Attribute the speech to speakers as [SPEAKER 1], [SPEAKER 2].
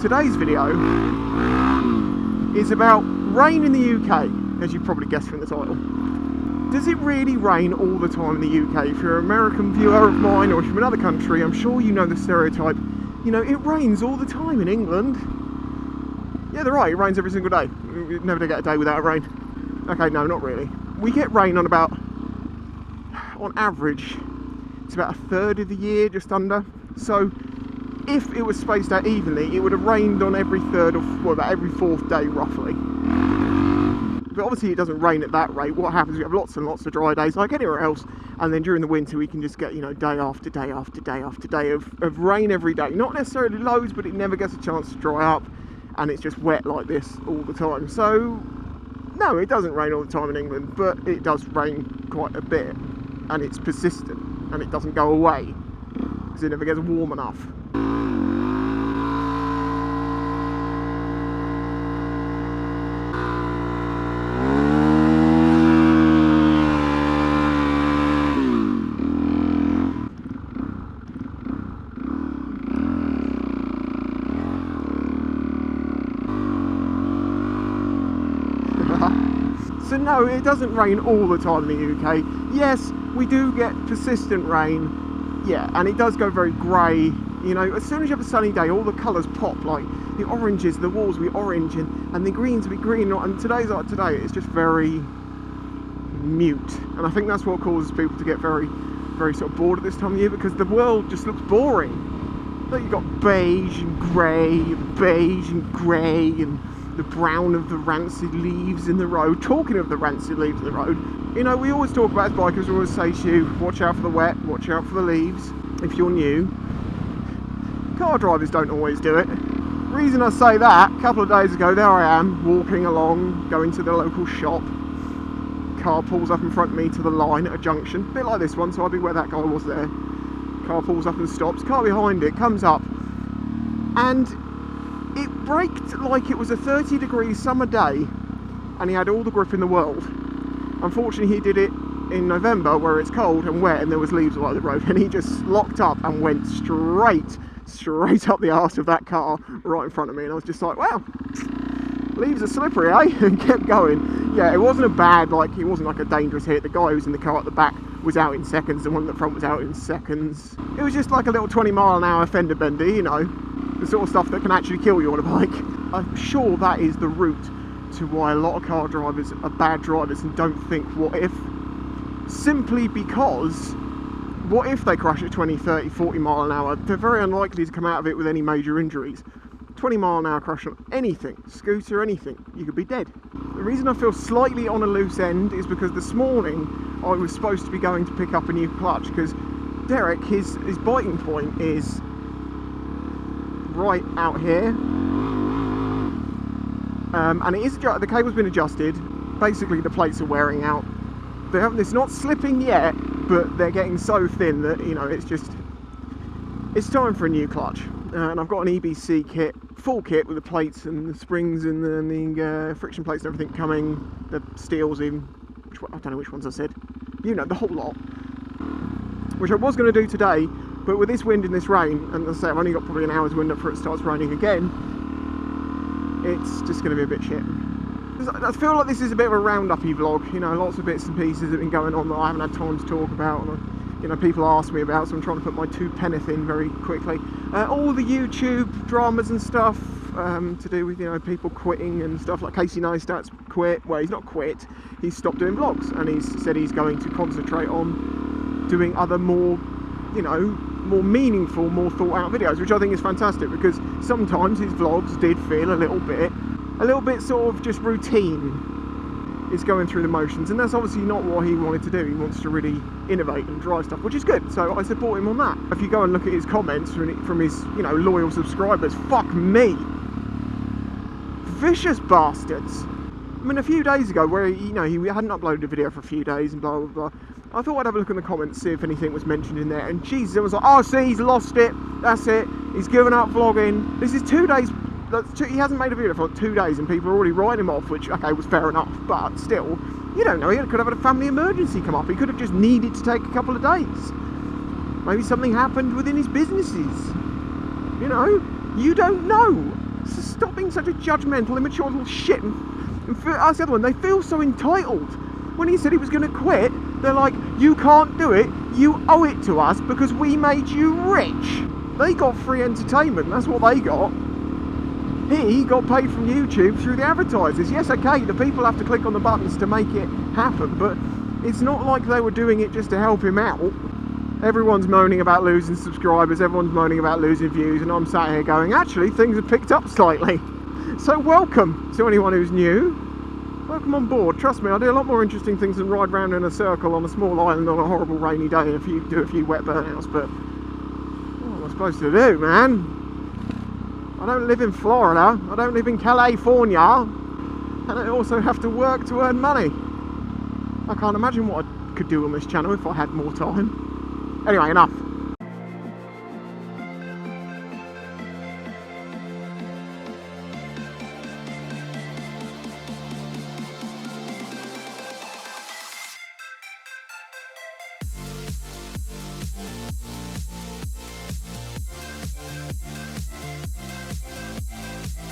[SPEAKER 1] today's video is about rain in the UK, as you probably guessed from the title. Does it really rain all the time in the UK? If you're an American viewer of mine, or if you're from another country, I'm sure you know the stereotype. You know, it rains all the time in England. Yeah, they're right, it rains every single day. We never get a day without rain. Okay, no, not really. We get rain on average, it's about a third of the year, just under. So, if it was spaced out evenly, it would have rained on every third of, well, about every fourth day, roughly. But obviously it doesn't rain at that rate. What happens is we have lots and lots of dry days, like anywhere else, and then during the winter we can just get, you know, day after day after day after day of rain every day. Not necessarily loads, but it never gets a chance to dry up, and it's just wet like this all the time. So, no, it doesn't rain all the time in England, but it does rain quite a bit, and it's persistent, and it doesn't go away, because it never gets warm enough. So no, it doesn't rain all the time in the UK. Yes, we do get persistent rain, yeah, and it does go very grey. You know, as soon as you have a sunny day, all the colours pop, like the oranges, the walls will be orange, and the greens will be green, and today's like today, it's just very mute. And I think that's what causes people to get very, very sort of bored at this time of year, because the world just looks boring. Like you've got beige and grey, and the brown of the rancid leaves in the road. Talking of the rancid leaves in the road, you know, we always talk about as bikers, we always say to you, watch out for the wet, watch out for the leaves, if you're new. Car drivers don't always do it. Reason I say that, a couple of days ago, there I am, walking along, going to the local shop. Car pulls up in front of me to the line at a junction, a bit like this one, so I'll be where that guy was there. Car pulls up and stops, car behind it comes up, and it braked like it was a 30-degree summer day, and he had all the grip in the world. Unfortunately, he did it in November where it's cold and wet and there was leaves all over the road, and he just locked up and went straight up the arse of that car right in front of me, and I was just like, wow, leaves are slippery, eh? And kept going. Yeah, it wasn't a bad, like, it wasn't like a dangerous hit. The guy who was in the car at the back was out in seconds, the one at the front was out in seconds. It was just like a little 20-mile-an-hour fender bender, you know, the sort of stuff that can actually kill you on a bike. I'm sure that is the route to why a lot of car drivers are bad drivers and don't think what if. Simply because, what if they crash at 20, 30, 40 mile an hour? They're very unlikely to come out of it with any major injuries. 20 mile an hour crash on anything, scooter, anything, you could be dead. The reason I feel slightly on a loose end is because this morning I was supposed to be going to pick up a new clutch, because Derek, his biting point is right out here, and it is, the cable's been adjusted. Basically the plates are wearing out. It's not slipping yet, but they're getting so thin that, you know, it's time for a new clutch. And I've got an EBC kit, full kit with the plates and the springs and the friction plates and everything coming, the steels in, I don't know which ones I said, you know, the whole lot, which I was going to do today, but with this wind and this rain, and as I say, I've only got probably an hour's wind up before it starts raining again, it's just going to be a bit shit. I feel like this is a bit of a roundup-y vlog, you know, lots of bits and pieces have been going on that I haven't had time to talk about, and you know, people ask me about, so I'm trying to put my 2 penneth in very quickly. All the YouTube dramas and stuff to do with, you know, people quitting and stuff, like Casey Neistat's quit. Well, he's not quit, he's stopped doing vlogs, and he's said he's going to concentrate on doing other more, you know, more meaningful, more thought out videos, which I think is fantastic, because sometimes his vlogs did feel a little bit sort of just routine. It's going through the motions, and that's obviously not what he wanted to do. He wants to really innovate and drive stuff, which is good, so I support him on that. If you go and look at his comments from his, you know, loyal subscribers, fuck me, vicious bastards. I mean, a few days ago, where, you know, he hadn't uploaded a video for a few days and blah blah blah, I thought I'd have a look in the comments, see if anything was mentioned in there, and Jesus, it was like, oh, see, he's lost it, that's it, he's given up vlogging. This is 2 days, he hasn't made a video for like 2 days, and people are already writing him off, which, okay, was fair enough, but still, you don't know, he could have had a family emergency come up, he could have just needed to take a couple of days. Maybe something happened within his businesses, you know, you don't know. So stop being such a judgmental, immature little shit. And for us, the other one, they feel so entitled. When he said he was going to quit, they're like, you can't do it, you owe it to us because we made you rich. They got free entertainment, that's what they got. He got paid from YouTube through the advertisers. Yes, okay, the people have to click on the buttons to make it happen, but it's not like they were doing it just to help him out. Everyone's moaning about losing subscribers, everyone's moaning about losing views, and I'm sat here going, actually, things have picked up slightly. So welcome to anyone who's new. Welcome on board. Trust me, I do a lot more interesting things than ride round in a circle on a small island on a horrible rainy day and do a few wet burnouts, but what am I supposed to do, man? I don't live in Florida, I don't live in California, and I also have to work to earn money. I can't imagine what I could do on this channel if I had more time. Anyway, enough.